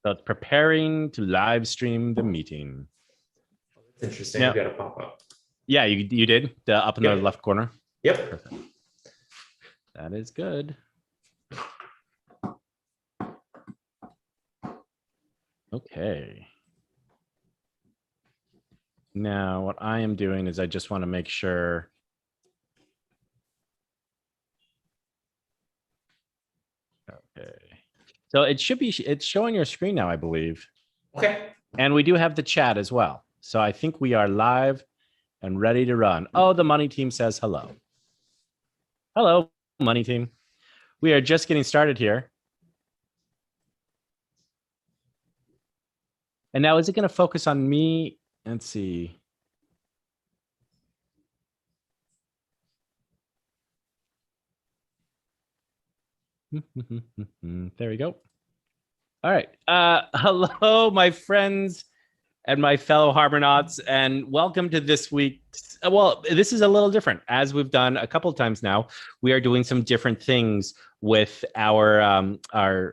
So it's preparing to live stream the meeting. That's interesting. Now, I've got a pop up. Yeah, you did up in the left corner. Yep. Perfect. That is good. Okay. Now, what I am doing is I just want to make sure. Okay. So it's showing your screen now, I believe. Okay. And we do have the chat as well. So I think we are live and ready to run. Oh, the money team says hello. Hello, money team. We are just getting started here. And now, is it going to focus on me? Let's see. There we go. All right. Hello, my friends and my fellow Harbonauts, and welcome to this week's. Well, this is a little different. As we've done a couple of times now, we are doing some different things with our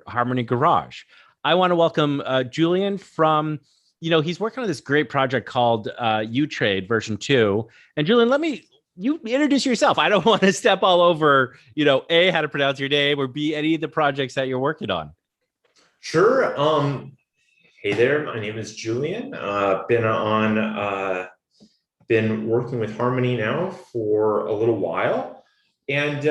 Harmony Garage. I want to welcome Juliun from, he's working on this great project called uTrade version 2. And Juliun, you introduce yourself. I don't want to step all over, A, how to pronounce your name, or B, any of the projects that you're working on. Sure. Hey there, my name is Julian. Been working with Harmony now for a little while. And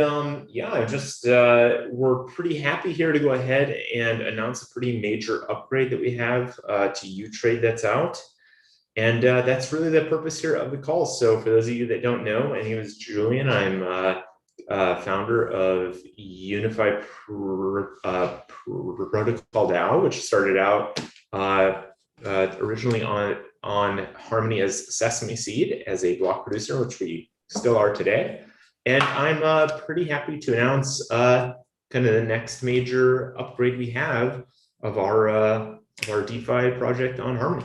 we're pretty happy here to go ahead and announce a pretty major upgrade that we have to uTrade that's out. And that's really the purpose here of the call. So for those of you that don't know, my name is Julian. I'm founder of Unify Protocol DAO, which started out originally on Harmony as Sesame Seed as a block producer, which we still are today. And I'm pretty happy to announce kind of the next major upgrade we have of our DeFi project on Harmony.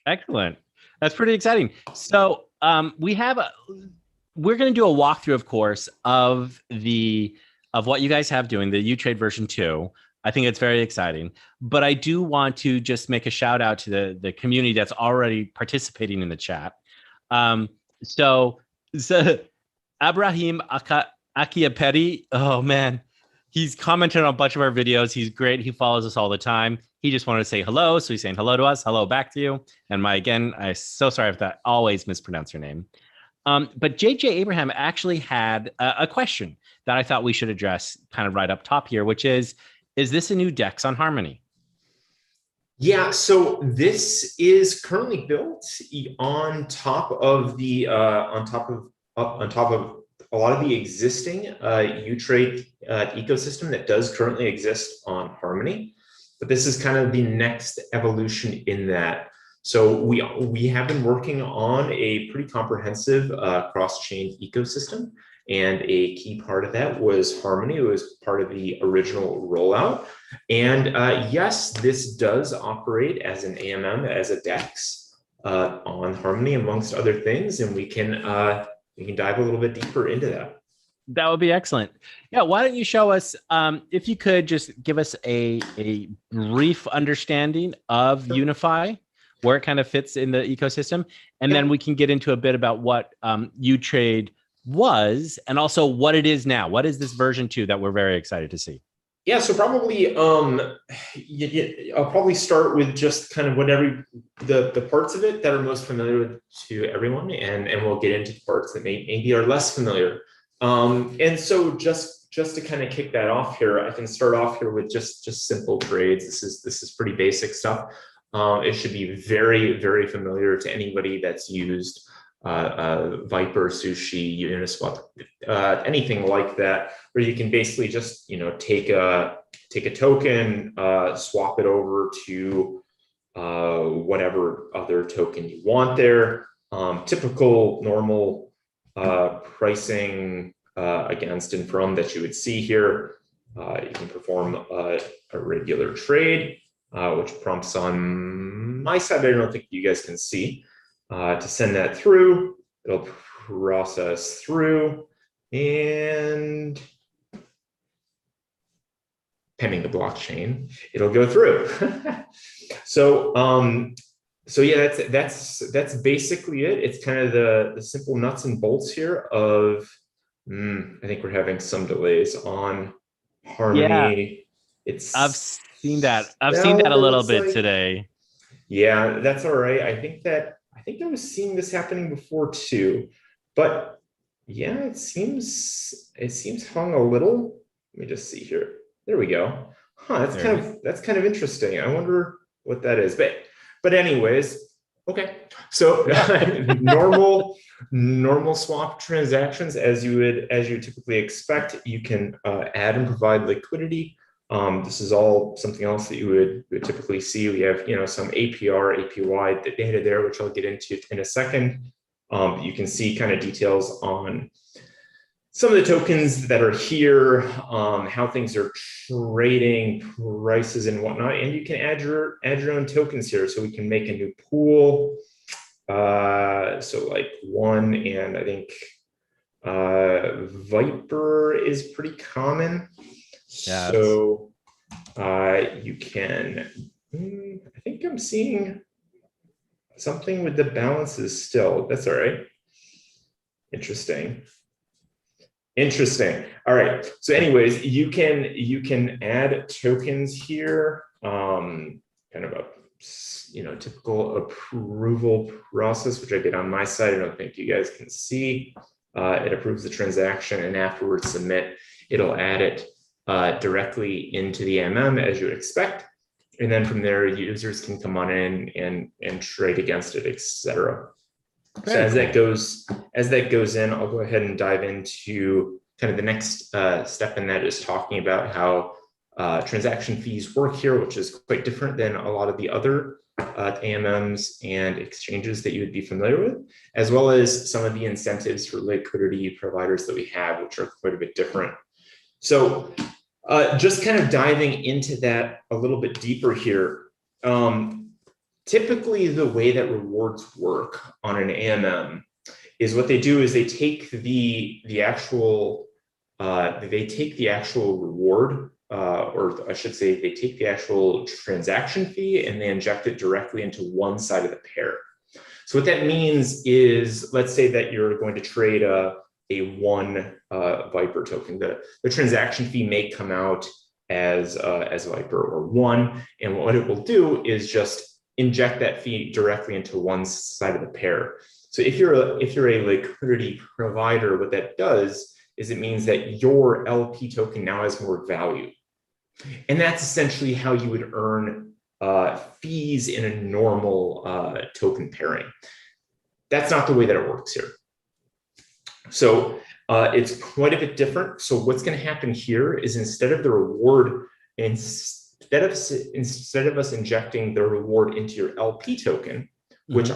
Excellent. That's pretty exciting. So we're going to do a walkthrough, of course, of what you guys have doing, the uTrade version 2. I think it's very exciting. But I do want to just make a shout out to the community that's already participating in the chat. So Abraham Akiapeti, oh man, he's commented on a bunch of our videos. He's great. He follows us all the time. He just wanted to say hello. So he's saying hello to us. Hello back to you. And I'm so sorry if that always mispronounce your name. But JJ Abraham actually had a question that I thought we should address kind of right up top here, which is this a new DEX on Harmony? Yeah, so this is currently built on top of a lot of the existing uTrade ecosystem that does currently exist on Harmony. But this is kind of the next evolution in that. So we have been working on a pretty comprehensive cross-chain ecosystem, and a key part of that was Harmony. It was part of the original rollout. And yes, this does operate as an AMM, as a DEX on Harmony, amongst other things, and we can dive a little bit deeper into that. That would be excellent. Yeah, why don't you show us, if you could just give us a brief understanding of Unify, where it kind of fits in the ecosystem, and then we can get into a bit about what uTrade was and also what it is now. What is this version 2 that we're very excited to see? Yeah, so probably I'll probably start with just kind of the parts of it that are most familiar to everyone, and we'll get into the parts that maybe are less familiar. And so just to kind of kick that off here, I can start off here with just simple trades. This is pretty basic stuff. It should be very, very familiar to anybody that's used Viper, Sushi, Uniswap, anything like that, where you can basically just take a token, swap it over to whatever other token you want there. Typical normal pricing against and from that you would see here. You can perform a regular trade, which prompts on my side. I don't think you guys can see. To send that through, it'll process through and pending the blockchain, it'll go through. So yeah, that's basically it. It's kind of the simple nuts and bolts here of, I think we're having some delays on Harmony. Yeah, I've seen that. I've seen that a little bit today. Yeah, that's all right. I think I was seeing this happening before too, but yeah, it seems hung a little. Let me just see here. There we go. Huh, that's kind of interesting. I wonder what that is. But anyways, okay. So normal swap transactions, as you typically expect, you can add and provide liquidity. This is all something else that you would typically see. We have, some APR, APY data there, which I'll get into in a second. You can see kind of details on some of the tokens that are here, how things are trading, prices and whatnot, and you can add your own tokens here. So we can make a new pool. So like one, and I think Viper is pretty common. Yeah. So you can, I think I'm seeing something with the balances still. That's all right. Interesting. All right. So anyways, you can add tokens here, kind of a typical approval process, which I did on my side. I don't think you guys can see. It approves the transaction, and afterwards submit. It'll add it directly into the as you would expect. And then from there, users can come on in and trade against it, etc. So as that goes in, I'll go ahead and dive into kind of the next step in that, is talking about how transaction fees work here, which is quite different than a lot of the other AMMs and exchanges that you would be familiar with, as well as some of the incentives for liquidity providers that we have, which are quite a bit different. So just kind of diving into that a little bit deeper here. Typically, the way that rewards work on an AMM is what they do is they take the actual reward, or I should say, they take the actual transaction fee and they inject it directly into one side of the pair. So what that means is, let's say that you're going to trade a one Viper token. The transaction fee may come out as Viper or one, and what it will do is just inject that fee directly into one side of the pair. So if you're a liquidity provider, what that does is it means that your LP token now has more value. And that's essentially how you would earn fees in a normal token pairing. That's not the way that it works here. So it's quite a bit different. So what's going to happen here is, instead of the reward, instead of us injecting the reward into your LP token, which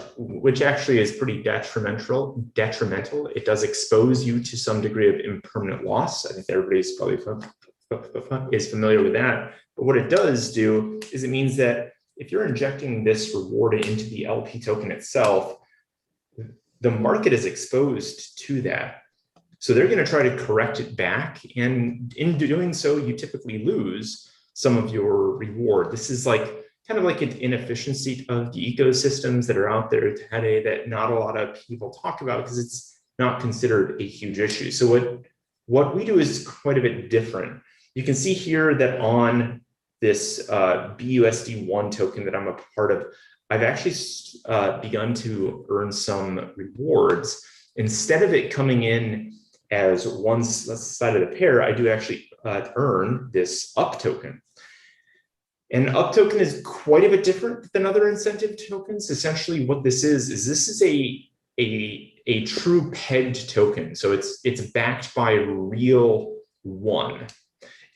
actually is pretty detrimental. It does expose you to some degree of impermanent loss. I think everybody's probably is familiar with that. But what it does do is it means that if you're injecting this reward into the LP token itself, the market is exposed to that. So they're going to try to correct it back. And in doing so, you typically lose some of your reward. This is kind of like an inefficiency of the ecosystems that are out there today that not a lot of people talk about, because it's not considered a huge issue. So what we do is quite a bit different. You can see here that on this BUSD1 token that I'm a part of, I've actually begun to earn some rewards. Instead of it coming in as one side of the pair, I do actually earn this UP token. And UP token is quite a bit different than other incentive tokens. Essentially, what this is a true pegged token. So it's backed by a real one.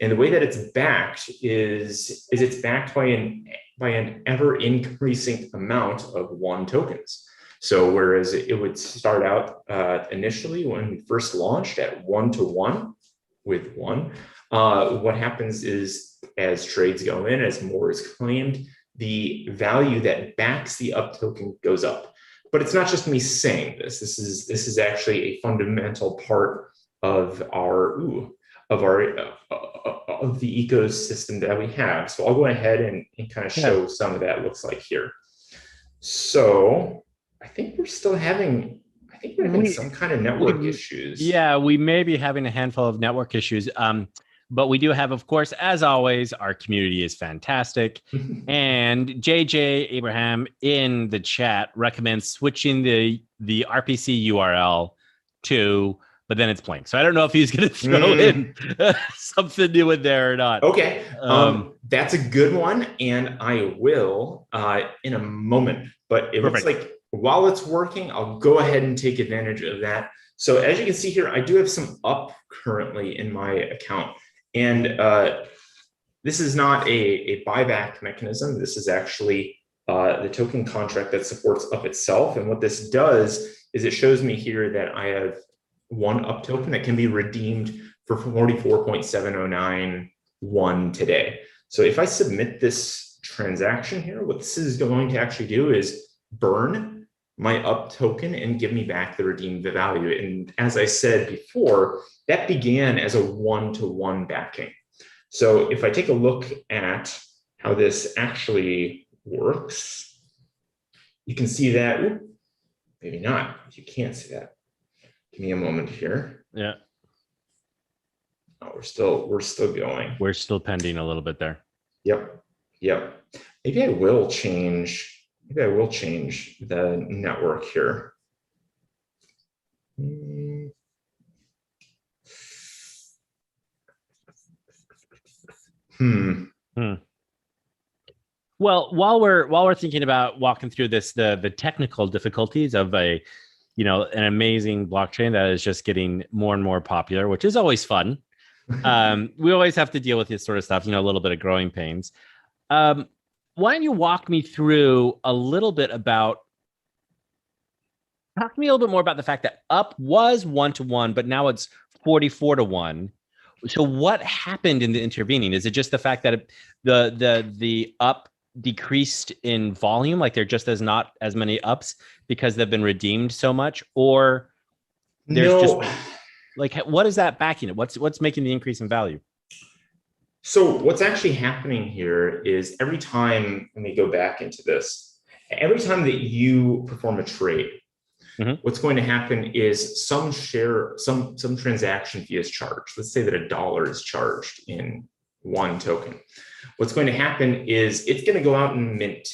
And the way that it's backed is it's backed by an ever increasing amount of one tokens. So whereas it would start out initially when we first launched at 1-to-1 with one, what happens is, as trades go in, as more is claimed, the value that backs the UP token goes up. But it's not just me saying this. This is actually a fundamental part of our of our of the ecosystem that we have. So I'll go ahead and kind of show some of that looks like here. So I think we're still having, some kind of network issues. Yeah, we may be having a handful of network issues. But we do have, of course, as always, our community is fantastic. And JJ Abraham in the chat recommends switching the RPC URL to, but then it's blank. So I don't know if he's going to throw in something new in there or not. Okay, that's a good one, and I will in a moment. But it looks like while it's working, I'll go ahead and take advantage of that. So as you can see here, I do have some up currently in my account. And this is not a buyback mechanism. This is actually the token contract that supports up itself. And what this does is it shows me here that I have one up token that can be redeemed for 44.7091 today. So if I submit this transaction here, what this is going to actually do is burn my up token and give me back the redeemed value. And as I said before, that began as a one-to-one backing. So if I take a look at how this actually works, you can see that, maybe not, you can't see that. Give me a moment here. Yeah. Oh, we're still going. We're still pending a little bit there. Yep. Maybe I will change the network here. Well, while we're thinking about walking through this, the technical difficulties of an amazing blockchain that is just getting more and more popular, which is always fun. We always have to deal with this sort of stuff, a little bit of growing pains. Why don't you walk me through a little bit about, talk to me a little bit more about the fact that up was 1-to-1, but now it's 44-to-1. So what happened in the intervening? Is it just the fact that the up decreased in volume, like there just is not as many ups because they've been redeemed so much, or there's just like, what is that backing it? What's making the increase in value? So what's actually happening here is every time, let me go back into this, every time that you perform a trade, what's going to happen is some transaction fee is charged. Let's say that $1 is charged in one token. What's going to happen is it's going to go out and mint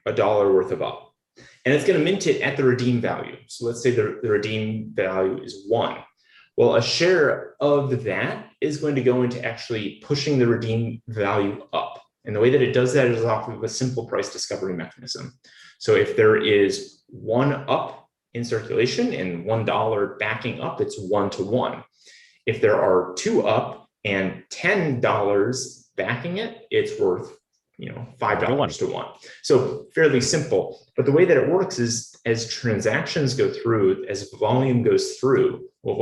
$1 worth of up, and it's going to mint it at the redeem value. So let's say the redeem value is 1. Well, a share of that is going to go into actually pushing the redeem value up. And the way that it does that is off of a simple price discovery mechanism. So if there is 1 up in circulation and $1 backing up, it's 1-to-1. If there are 2 up and $10 backing it, it's worth $5-to-1. So fairly simple. But the way that it works is as transactions go through, as volume goes through, well,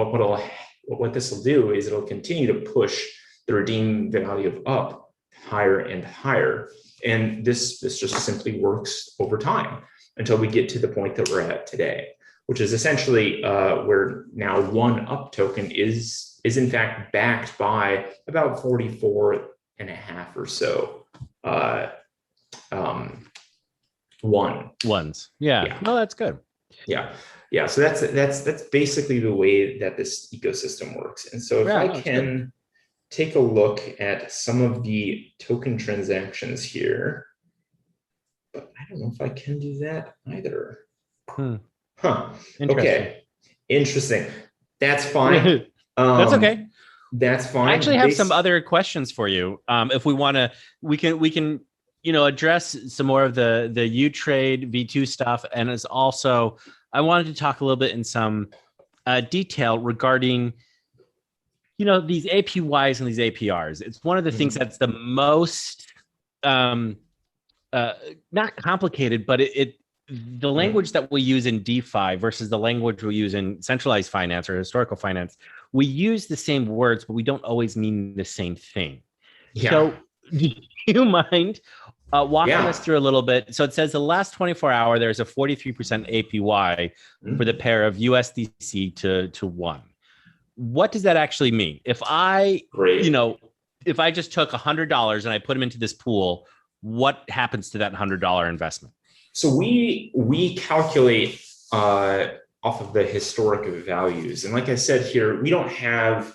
what this will do is it'll continue to push the redeem value of up higher and higher. And this just simply works over time until we get to the point that we're at today, which is essentially where now 1 up token is in fact backed by about 44.5 or so ones. Yeah. No, that's good. Yeah. So that's basically the way that this ecosystem works. And so if I can take a look at some of the token transactions here, but I don't know if I can do that either. Okay. Interesting. That's fine. That's okay. That's fine. I actually have some other questions for you. If we want to, we can address some more of the uTrade V2 stuff, and it's also I wanted to talk a little bit in some detail regarding these APYs and these APRs. It's one of the things that's the most not complicated, but the language that we use in DeFi versus the language we use in centralized finance or historical finance, we use the same words, but we don't always mean the same thing. Yeah. So do you mind walking us through a little bit? So it says the last 24 hour, there's a 43% APY for the pair of USDC to 1. what does that actually mean? If I, you Great. know, if I just took $100 and I put them into this pool, what happens to that $100 investment? So we calculate off of the historic values, and like I said here, we don't have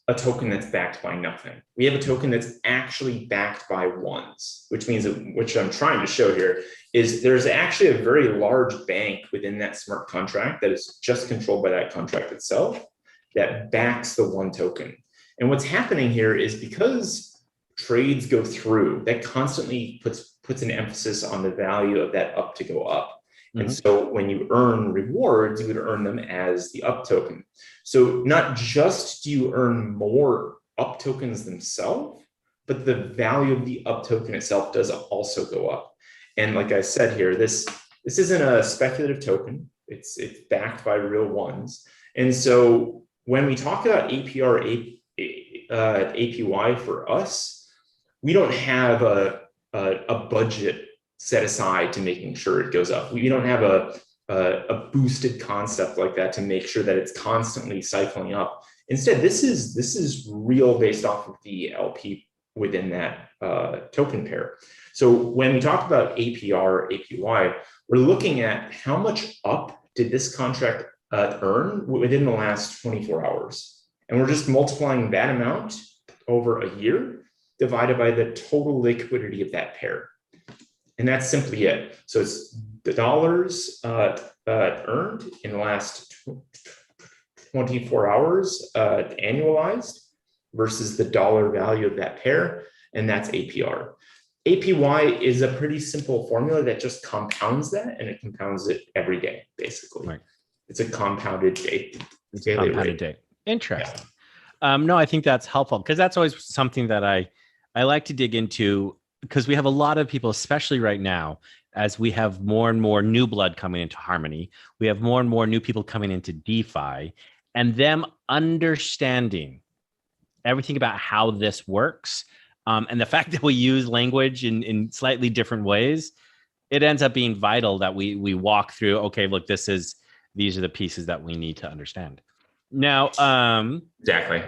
a token that's backed by nothing. We have a token that's actually backed by ones, which means that, which I'm trying to show here, is there's actually a very large bank within that smart contract that is just controlled by that contract itself that backs the one token. And what's happening here is because trades go through, that constantly puts an emphasis on the value of that up to go up. And so when you earn rewards, you would earn them as the up token. So not just do you earn more up tokens themselves, but the value of the up token itself does also go up. And like I said here, this isn't a speculative token. It's backed by real ones. And so when we talk about APR, APY for us, we don't have a budget set aside to making sure it goes up. We don't have a boosted concept like that to make sure that it's constantly cycling up. Instead, this is real based off of the LP within that token pair. So when we talk about APR, APY, we're looking at how much up did this contract earn within the last 24 hours. And we're just multiplying that amount over a year divided by the total liquidity of that pair. And that's simply it. So it's the dollars earned in the last 24 hours annualized versus the dollar value of that pair, and that's APR. APY is a pretty simple formula that just compounds that, and it compounds it every day, basically. Right. It's a compounded date. It's a compounded date. Interesting. Yeah. No, I think that's helpful because that's always something that I like to dig into, because we have a lot of people, especially right now, as we have more and more new blood coming into Harmony, we have more and more new people coming into DeFi, and them understanding everything about how this works. And the fact that we use language in slightly different ways, it ends up being vital that we walk through, okay, look, these are the pieces that we need to understand. Now, exactly.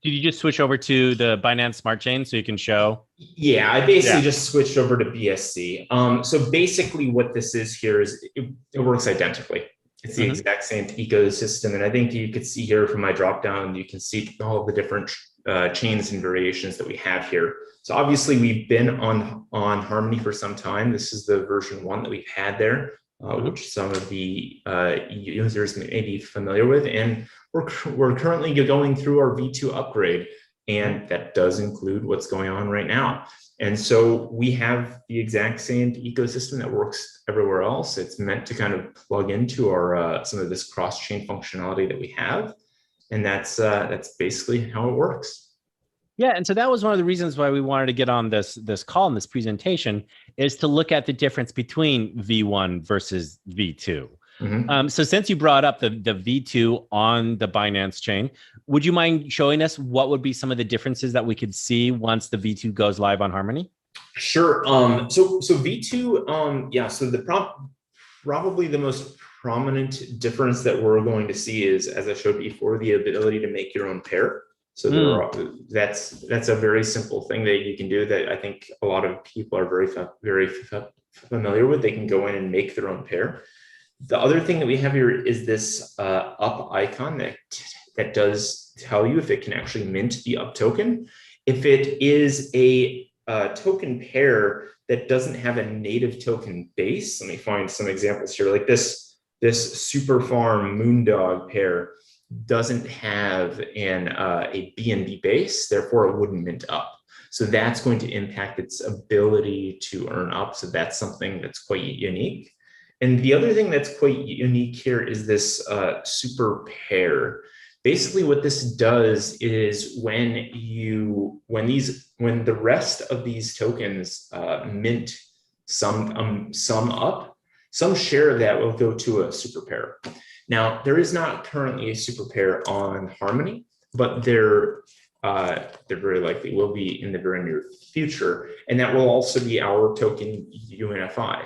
Did you just switch over to the Binance Smart Chain so you can show? Yeah, I basically just switched over to BSC. So basically what this is here is it works identically. It's the exact same ecosystem. And I think you could see here from my dropdown, you can see all of the different chains and variations that we have here. So obviously we've been on Harmony for some time. This is the version 1 that we've had there, which some of the users may be familiar with. And we're currently going through our V2 upgrade, and that does include what's going on right now. And so we have the exact same ecosystem that works everywhere else. It's meant to kind of plug into our some of this cross-chain functionality that we have, and that's basically how it works. Yeah, and so that was one of the reasons why we wanted to get on this call and this presentation, is to look at the difference between V1 versus V2. So since you brought up the V2 on the Binance chain, would you mind showing us what would be some of the differences that we could see once the V2 goes live on Harmony? Sure. So V2, yeah. So probably the most prominent difference that we're going to see is, as I showed before, the ability to make your own pair. So that's a very simple thing that you can do that I think a lot of people are very familiar with. They can go in and make their own pair. The other thing that we have here is this up icon that does tell you if it can actually mint the up token. If it is a token pair that doesn't have a native token base, let me find some examples here. Like this Super Farm Moondog pair doesn't have a BNB base, therefore it wouldn't mint up. So that's going to impact its ability to earn up. So that's something that's quite unique. And the other thing that's quite unique here is this super pair. Basically what this does is when the rest of these tokens mint some up, some share of that will go to a super pair. Now, there is not currently a super pair on Harmony, but there very likely will be in the very near future. And that will also be our token UNFI.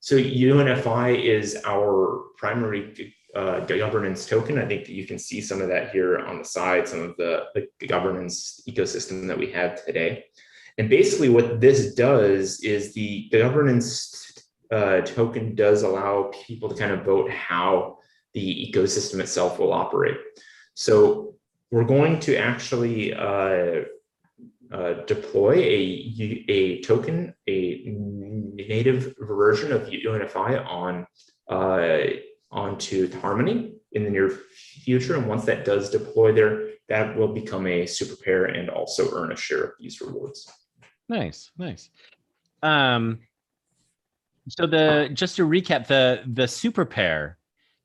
So UNFI is our primary governance token. I think that you can see some of that here on the side, some of the governance ecosystem that we have today. And basically what this does is the governance token does allow people to kind of vote how the ecosystem itself will operate. So we're going to actually deploy a token, a native version of UNFI onto Harmony in the near future. And once that does deploy there, that will become a super pair and also earn a share of these rewards. Nice. So just to recap, the super pair,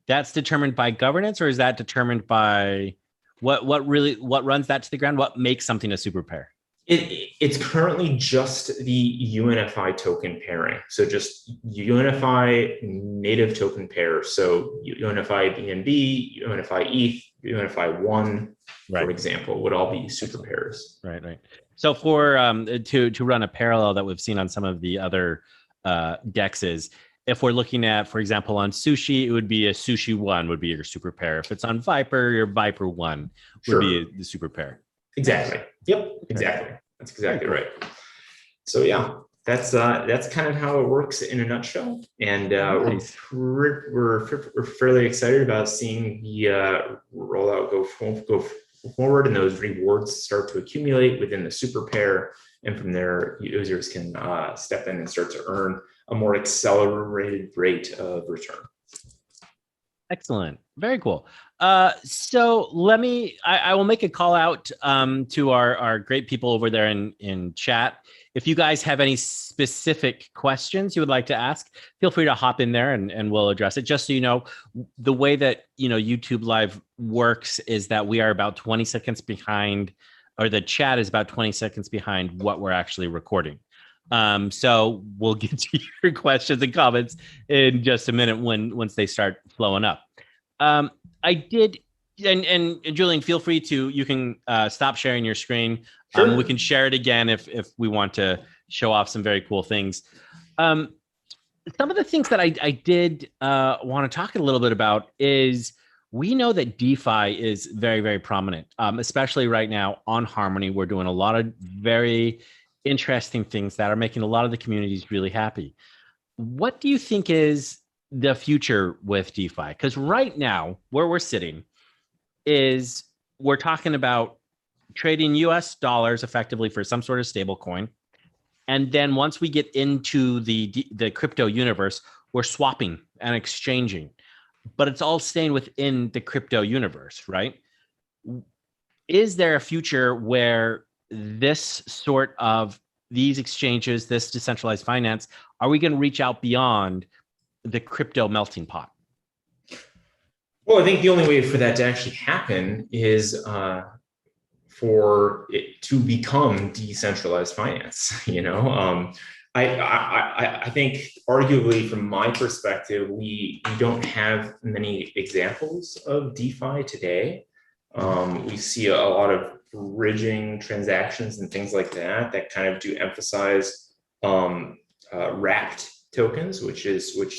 that's determined by governance, or is that determined by what runs that to the ground? What makes something a super pair? It's currently just the UNFI token pairing. So just UNFI native token pair. So UNFI BNB, UNFI ETH, UNFI One, for example, would all be super pairs. Right. So for to run a parallel that we've seen on some of the other dexes, if we're looking at, for example, on Sushi, it would be a Sushi One would be your super pair. If it's on Viper, your Viper One would be the super pair. Exactly. Yep. Exactly. That's exactly right. So yeah, that's kind of how it works in a nutshell. And we're fairly excited about seeing the rollout go forward, and those rewards start to accumulate within the super pair. And from there, users can step in and start to earn a more accelerated rate of return. Excellent. Very cool. So I will make a call out to our great people over there in chat. If you guys have any specific questions you would like to ask, feel free to hop in there and we'll address it. Just so you know, the way that YouTube Live works is that we are about 20 seconds behind, or the chat is about 20 seconds behind what we're actually recording. So we'll get to your questions and comments in just a minute once they start flowing up. I did, and Julian, feel free you can stop sharing your screen. Sure. We can share it again if we want to show off some very cool things. Some of the things that I did want to talk a little bit about is, we know that DeFi is very, very prominent, especially right now on Harmony. We're doing a lot of very interesting things that are making a lot of the communities really happy. What do you think is the future with DeFi? Because right now, where we're sitting is we're talking about trading US dollars effectively for some sort of stable coin. And then once we get into the crypto universe, we're swapping and exchanging, but it's all staying within the crypto universe, right? Is there a future where this sort of these exchanges, this decentralized finance, are we going to reach out beyond the crypto melting pot? Well, I think the only way for that to actually happen is for it to become decentralized finance. I think arguably from my perspective, we don't have many examples of DeFi today. We see a lot of bridging transactions and things like that kind of do emphasize wrapped tokens, which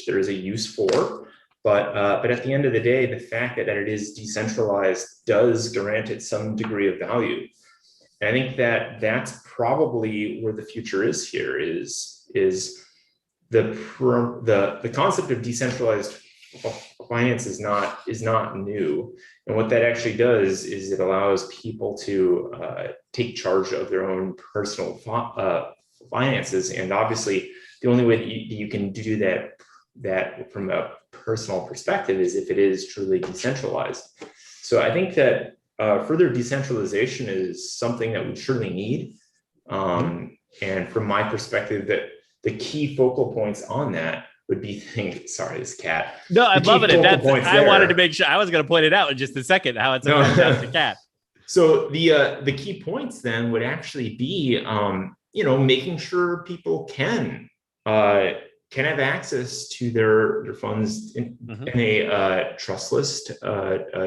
there is a use for. But at the end of the day, the fact that it is decentralized does grant it some degree of value. And I think that's probably where the future is here, is the concept of decentralized finance is not new. And what that actually does is it allows people to take charge of their own personal finances. And obviously, the only way that you can do that from a personal perspective is if it is truly decentralized. So I think that further decentralization is something that we surely need. And from my perspective, that the key focal points on that would be this cat. No, I'm loving it. I wanted to make sure, I was going to point it out in just a second, how it's a fantastic cat. So the key points then would actually be, making sure people can have access to their funds in a trustless,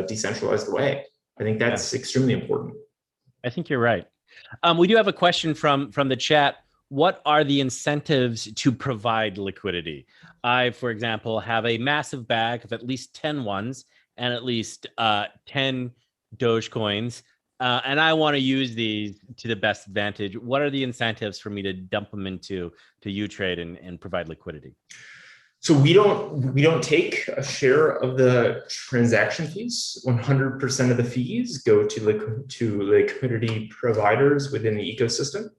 decentralized way. I think that's extremely important. I think you're right. We do have a question from the chat. what are the incentives to provide liquidity? I, for example, have a massive bag of at least 10 ones and at least 10 Dogecoins, and I want to use these to the best advantage. What are the incentives for me to dump them into uTrade and provide liquidity? So we don't take a share of the transaction fees. 100% of the fees go to liquidity providers within the ecosystem.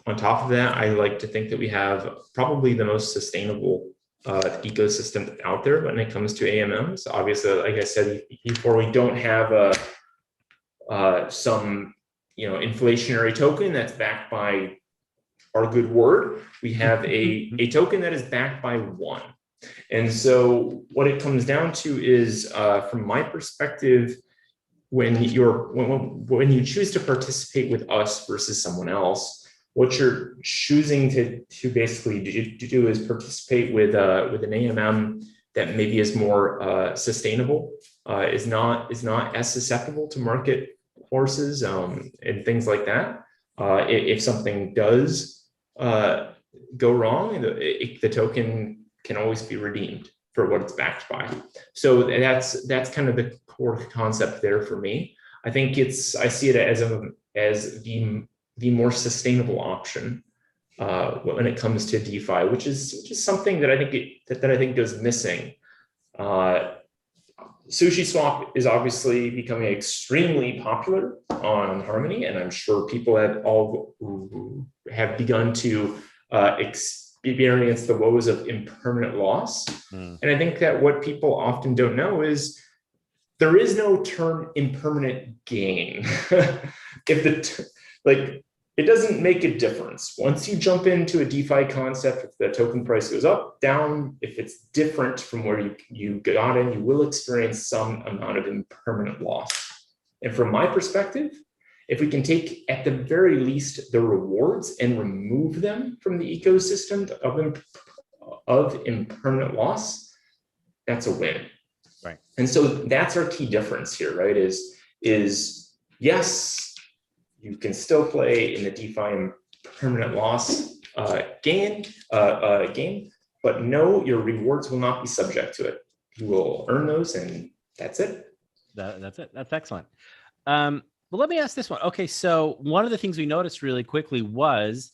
On top of that, I like to think that we have probably the most sustainable ecosystem out there when it comes to AMMs. Obviously, like I said before, we don't have some inflationary token that's backed by our good word. We have a token that is backed by one. And so what it comes down to is, from my perspective, when you choose to participate with us versus someone else, what you're choosing to basically do is participate with an AMM that maybe is more sustainable, is not as susceptible to market forces and things like that. If something does go wrong, the token can always be redeemed for what it's backed by. So that's kind of the core concept there for me. I think I see it as the more sustainable option when it comes to DeFi, which is something that I think goes missing. Sushi Swap is obviously becoming extremely popular on Harmony, and I'm sure people have begun to experience the woes of impermanent loss. And I think that what people often don't know is there is no term impermanent gain. It doesn't make a difference. Once you jump into a DeFi concept, if the token price goes up, down, if it's different from where you got in, you will experience some amount of impermanent loss. And from my perspective, if we can take, at the very least, the rewards and remove them from the ecosystem of impermanent loss, that's a win. Right. And so that's our key difference here, right? Is yes, you can still play in the DeFi permanent loss game, but no, your rewards will not be subject to it. You will earn those, and that's it. That's it. That's excellent. Well, let me ask this one. Okay, so one of the things we noticed really quickly was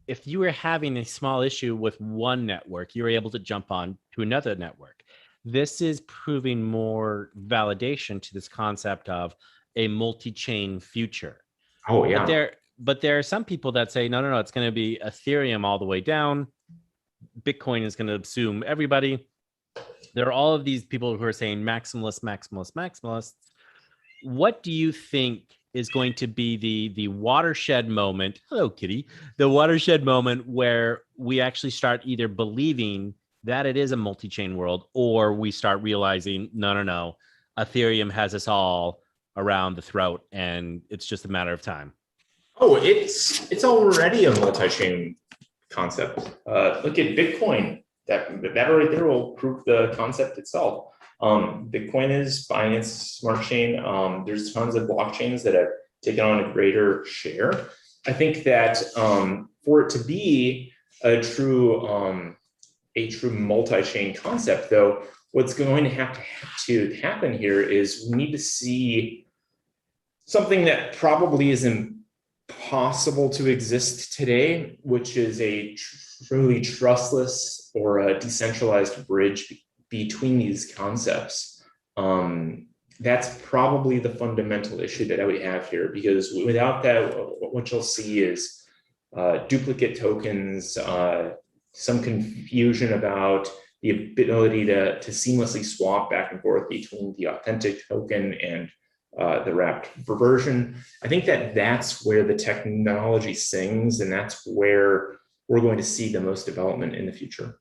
if you were having a small issue with one network, you were able to jump on to another network. This is proving more validation to this concept of a multi-chain future. Oh, yeah. But there are some people that say, no, it's going to be Ethereum all the way down. Bitcoin is going to assume everybody. There are all of these people who are saying maximalists. What do you think is going to be the watershed moment? Hello, Kitty. The watershed moment where we actually start either believing that it is a multi-chain world, or we start realizing, no, Ethereum has us all around the throat, and it's just a matter of time. Oh, it's already a multi-chain concept. Look at Bitcoin. That right there will prove the concept itself. Bitcoin is Binance Smart Chain. There's tons of blockchains that have taken on a greater share. I think that for it to be a true multi-chain concept, though, what's going to have to happen here is we need to see something that probably isn't possible to exist today, which is a truly trustless or a decentralized bridge between these concepts. That's probably the fundamental issue that we have here, because without that, what you'll see is duplicate tokens, some confusion about the ability to seamlessly swap back and forth between the authentic token and the wrapped version. I think that's where the technology sings, and that's where we're going to see the most development in the future.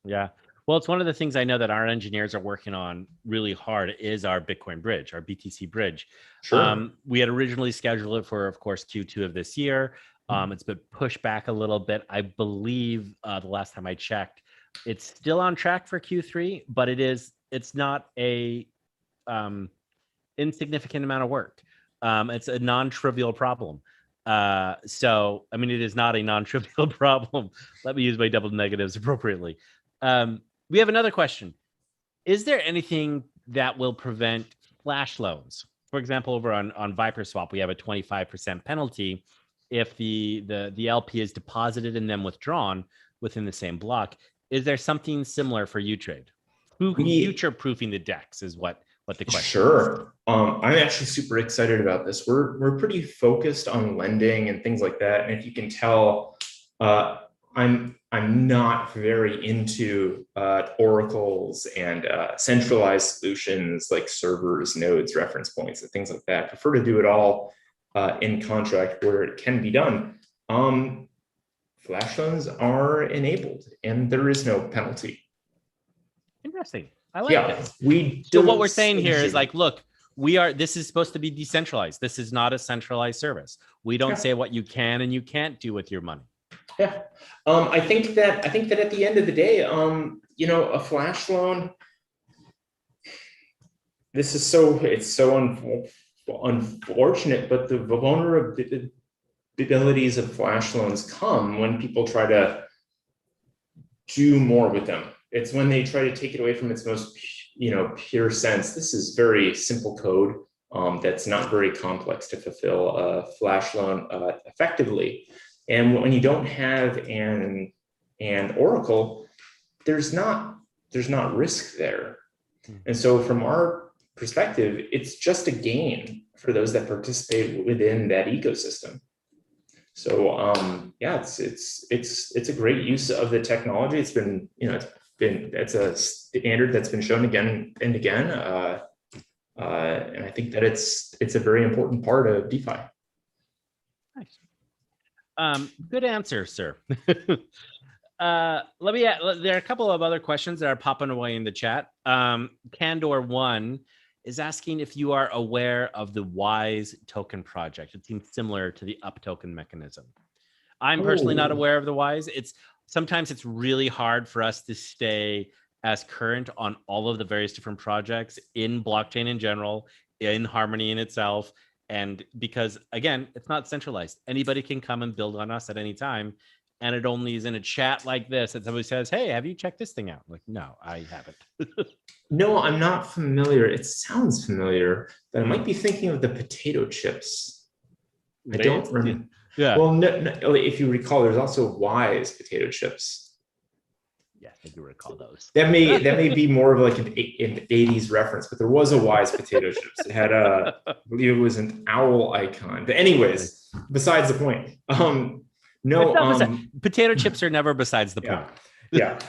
Yeah. Well, it's one of the things I know that our engineers are working on really hard is our Bitcoin bridge, our BTC bridge. Sure. We had originally scheduled it for, of course, Q2 of this year. It's been pushed back a little bit. I believe the last time I checked, it's still on track for Q3, but it's not a insignificant amount of work. It's a non-trivial problem. So, I mean, it is not a non-trivial problem. Let me use my double negatives appropriately. We have another question. Is there anything that will prevent flash loans? For example, over on Viper Swap, we have a 25% penalty if the LP is deposited and then withdrawn within the same block. Is there something similar for uTrade? Future proofing the DEX is what the question is. I'm actually super excited about this. We're pretty focused on lending and things like that. And if you can tell, I'm not very into oracles and centralized solutions like servers, nodes, reference points, and things like that. I prefer to do it all in contract where it can be done. Flash loans are enabled, and there is no penalty. Interesting. I like it. So what we're saying here is like, look, this is supposed to be decentralized. This is not a centralized service. We don't say what you can and you can't do with your money. Yeah. I think that at the end of the day, a flash loan, it's so unfortunate, but the vulnerabilities of flash loans come when people try to do more with them. It's when they try to take it away from its most, pure sense. This is very simple code that's not very complex to fulfill a flash loan effectively. And when you don't have an oracle, there's not risk there. And so from our perspective, it's just a gain for those that participate within that ecosystem. So it's a great use of the technology. It's been, it's a standard that's been shown again and again. And I think that it's a very important part of DeFi. Nice. Good answer, sir. There are a couple of other questions that are popping away in the chat. Candor1 is asking if you are aware of the WISE token project. It seems similar to the UP token mechanism. I'm personally not aware of the WISE. Sometimes it's really hard for us to stay as current on all of the various different projects in blockchain in general, in Harmony in itself. And because, again, it's not centralized. Anybody can come and build on us at any time. And it only is in a chat like this that somebody says, hey, have you checked this thing out? I'm like, no, I haven't. No, I'm not familiar. It sounds familiar, but I might be thinking of the potato chips. I don't remember. Yeah. Well, no, if you recall, there's also WISE potato chips. Yeah, I do recall those. That may be more of like an 80s reference, but there was a WISE potato chips. It had I believe it was an owl icon. But anyways, besides the point. Potato chips are never besides the point. Yeah.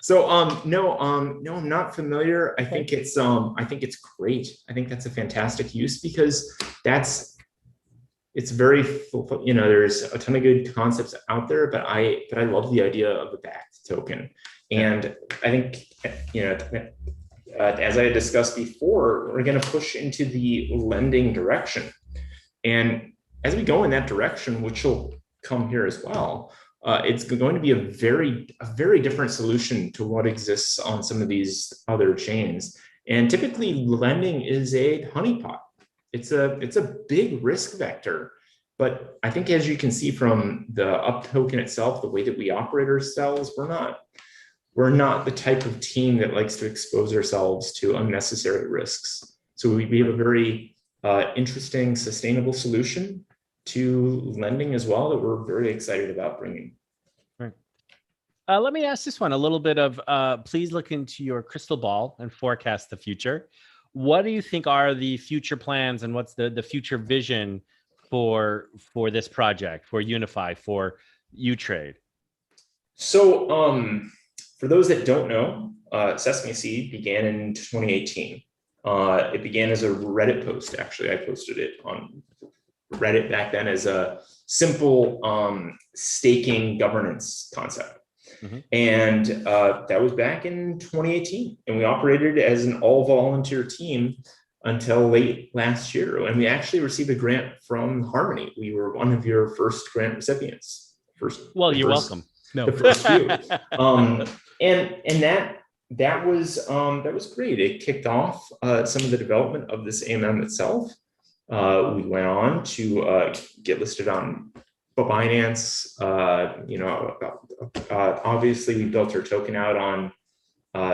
So no, I'm not familiar. I think it's great. I think that's a fantastic use because it's very, there's a ton of good concepts out there, but I love the idea of a backed token. And I think, as I had discussed before, we're going to push into the lending direction. And as we go in that direction, which will come here as well, it's going to be a very different solution to what exists on some of these other chains. And typically lending is a honeypot. It's a big risk vector, but I think as you can see from the UP token itself, the way that we operate ourselves, we're not the type of team that likes to expose ourselves to unnecessary risks. So we have a very interesting, sustainable solution to lending as well that we're very excited about bringing. Right. Let me ask this one a little bit of, please look into your crystal ball and forecast the future. What do you think are the future plans and what's the future vision for this project, for Unify, for uTrade? So for those that don't know, Sesame Seed began in 2018. It began as a Reddit post. Actually, I posted it on Reddit back then as a simple staking governance concept. Mm-hmm. And that was back in 2018. And we operated as an all volunteer team until late last year. And we actually received a grant from Harmony. We were one of your first grant recipients. You're welcome. No. The first few. And that was great. It kicked off some of the development of this AMM itself. We went on to get listed on Binance. Obviously, we built our token out on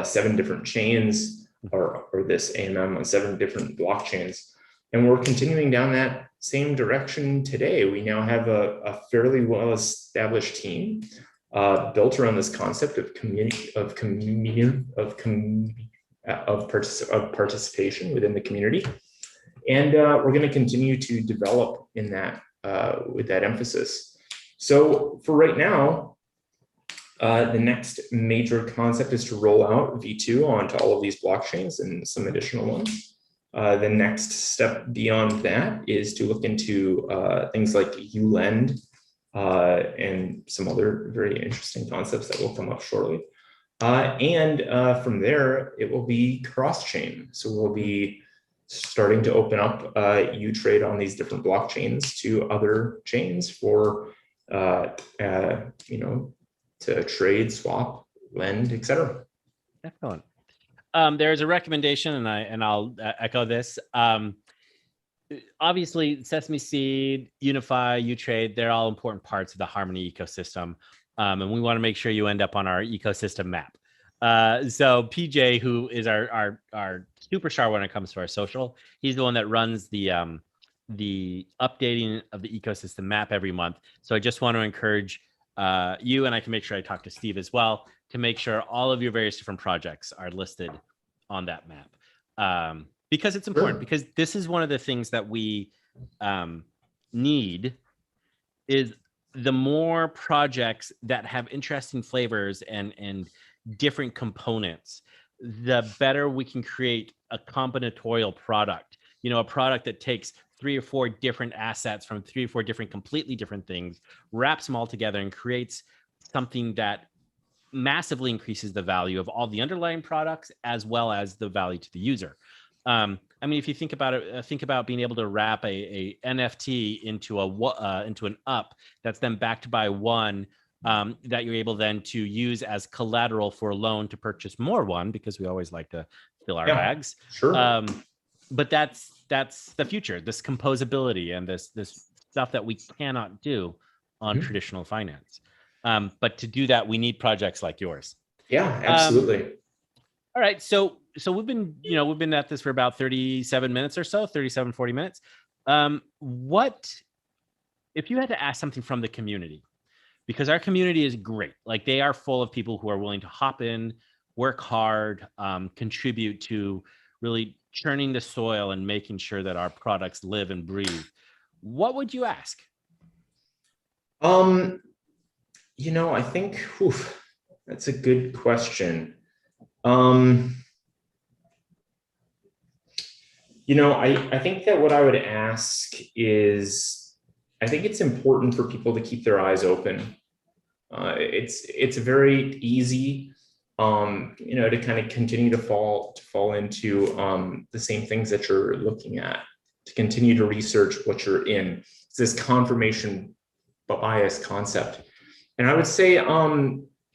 7 different chains, or this AMM on 7 different blockchains. And we're continuing down that same direction today. We now have a fairly well-established team built around this concept of participation within the community. And we're going to continue to develop in that with that emphasis. So for right now, the next major concept is to roll out V2 onto all of these blockchains and some additional ones. The next step beyond that is to look into things like uLend and some other very interesting concepts that will come up shortly. And from there, it will be cross-chain. So we'll be starting to open up uTrade on these different blockchains to other chains for, to trade, swap, lend, etc. Excellent. There's a recommendation, and I'll echo this. Obviously, Sesame Seed, Unify, uTrade, they're all important parts of the Harmony ecosystem. And we want to make sure you end up on our ecosystem map. So PJ, who is our superstar when it comes to our social, he's the one that runs the updating of the ecosystem map every month. So I just want to encourage you, and I can make sure I talk to Steve as well, to make sure all of your various different projects are listed on that map. Because it's important, sure. Because this is one of the things that we need is the more projects that have interesting flavors and different components, the better we can create a combinatorial product. A product that takes 3 or 4 different assets from 3 or 4 different completely different things, wraps them all together and creates something that massively increases the value of all the underlying products as well as the value to the user. If you think about it, think about being able to wrap a NFT into an up that's then backed by one that you're able then to use as collateral for a loan to purchase more one, because we always like to fill our bags. Sure. But that's the future, this composability and this stuff that we cannot do on traditional finance. But to do that, we need projects like yours. Yeah, absolutely. All right. So we've been at this for about 37 minutes or so, 37, 40 minutes. What if you had to ask something from the community? Because our community is great. Like, they are full of people who are willing to hop in, work hard, contribute to really churning the soil and making sure that our products live and breathe. What would you ask? I think that's a good question. I think that what I would ask is, I think it's important for people to keep their eyes open. It's very easy, to kind of continue to fall into the same things that you're looking at, to continue to research what you're in. It's this confirmation bias concept, and I would say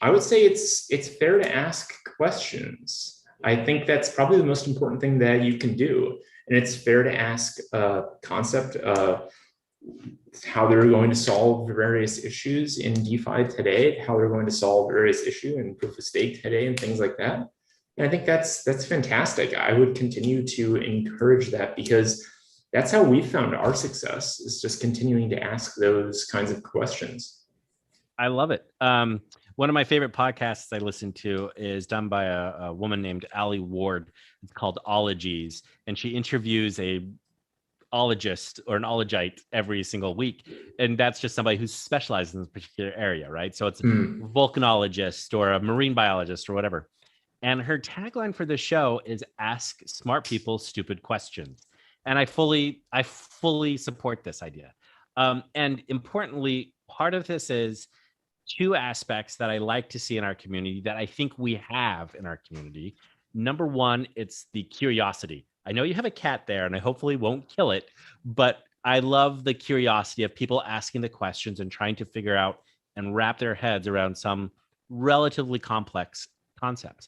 it's fair to ask questions. I think that's probably the most important thing that you can do, and it's fair to ask a concept how they're going to solve various issues in DeFi today, how they're going to solve various issues in proof of stake today, and things like that. And I think that's fantastic. I would continue to encourage that, because that's how we found our success, is just continuing to ask those kinds of questions. I love it. One of my favorite podcasts I listen to is done by a woman named Ali Ward. It's called Ologies, and she interviews a ologist or an ologite every single week, and that's just somebody who specializes in this particular area, right? So it's a volcanologist or a marine biologist or whatever. And her tagline for the show is "Ask smart people stupid questions," and I fully support this idea. And importantly, part of this is 2 aspects that I like to see in our community that I think we have in our community. Number one, it's the curiosity. I know you have a cat there, and I hopefully won't kill it, but I love the curiosity of people asking the questions and trying to figure out and wrap their heads around some relatively complex concepts.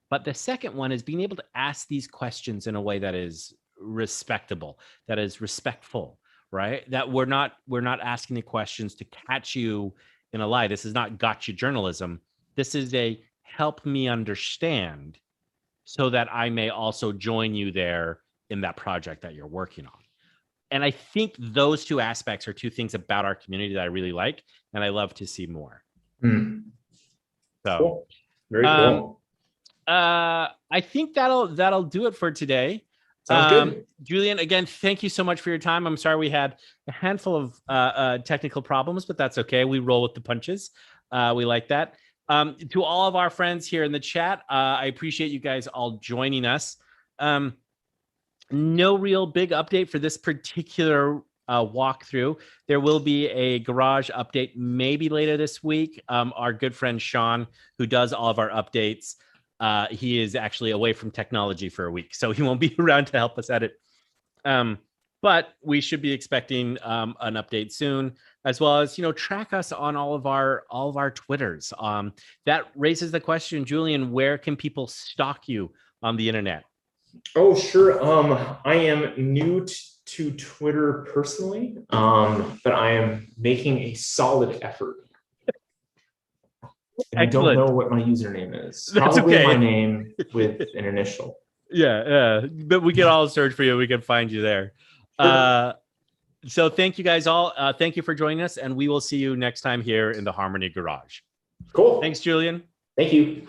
But the second one is being able to ask these questions in a way that is respectable, that is respectful, right? That we're not asking the questions to catch you in a lie. This is not gotcha journalism. This is a help me understand so that I may also join you there in that project that you're working on. And I think those two aspects are two things about our community that I really like, and I love to see more. So cool. Very cool. I think that'll do it for today. Sounds good. Julian, again, thank you so much for your time. I'm sorry we had a handful of technical problems, but that's okay. We roll with the punches. We like that. To all of our friends here in the chat, I appreciate you guys all joining us. No real big update for this particular walkthrough. There will be a garage update maybe later this week. Our good friend Sean, who does all of our updates, he is actually away from technology for a week, so he won't be around to help us edit. But we should be expecting an update soon, as well as track us on all of our Twitters. That raises the question, Julian, where can people stalk you on the internet? Oh, sure. I am new to Twitter personally, but I am making a solid effort. And I don't know what my username is. That's probably okay. My name with an initial. Yeah, but we can all search for you. We can find you there. Sure. So thank you guys all. Thank you for joining us, and we will see you next time here in the Harmony Garage. Cool. Thanks, Julian. Thank you.